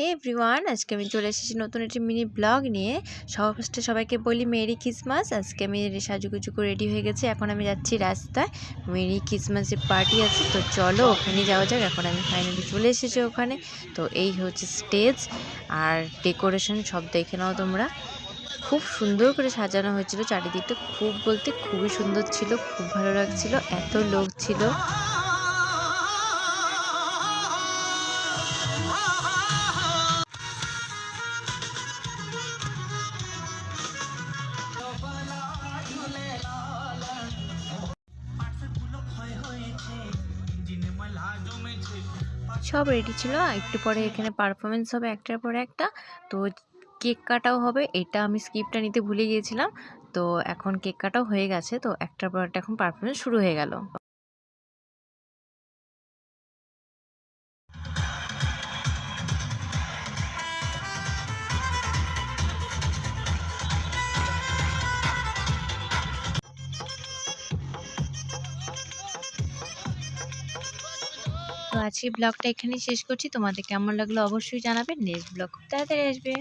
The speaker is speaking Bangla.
হে এভরিওয়ান, আজকে আমি চলে এসেছি নতুন একটি মিনি ব্লগ নিয়ে। সবার ফার্স্টে সবাইকে বলি মেরি ক্রিসমাস। আজকে আমি সাজুগুজু করে রেডি হয়ে গেছি। এখন আমি যাচ্ছি রাস্তায়, মেরি ক্রিসমাসের পার্টি আছে, তো চলো ওখানে যাওয়া যাক। এখন আমি ফাইনালি চলে এসেছি ওখানে। তো এই হচ্ছে স্টেজ আর ডেকোরেশন, সব দেখে নাও তোমরা। খুব সুন্দর করে সাজানো হয়েছিল চারিদিকটা, খুব বলতে খুবই সুন্দর ছিল, খুব ভালো লাগছিল, এত লোক ছিল। সব রেডি ছিল, একটু পরে এখানে পারফরমেন্স হবে একটার পর একটা। তো কেক কাটাও হবে, এটা আমি স্কিপটা নিতে ভুলে গিয়েছিলাম। তো এখন কেক কাটাও হয়ে গেছে, তো একটার পর একটা এখন পারফরমেন্স শুরু হয়ে গেল। তো আজকে ব্লগটা এখানেই শেষ করছি। তোমাদের কেমন লাগলো অবশ্যই জানাবে। নেক্সট ব্লগ খুব তাড়াতাড়ি আসবে।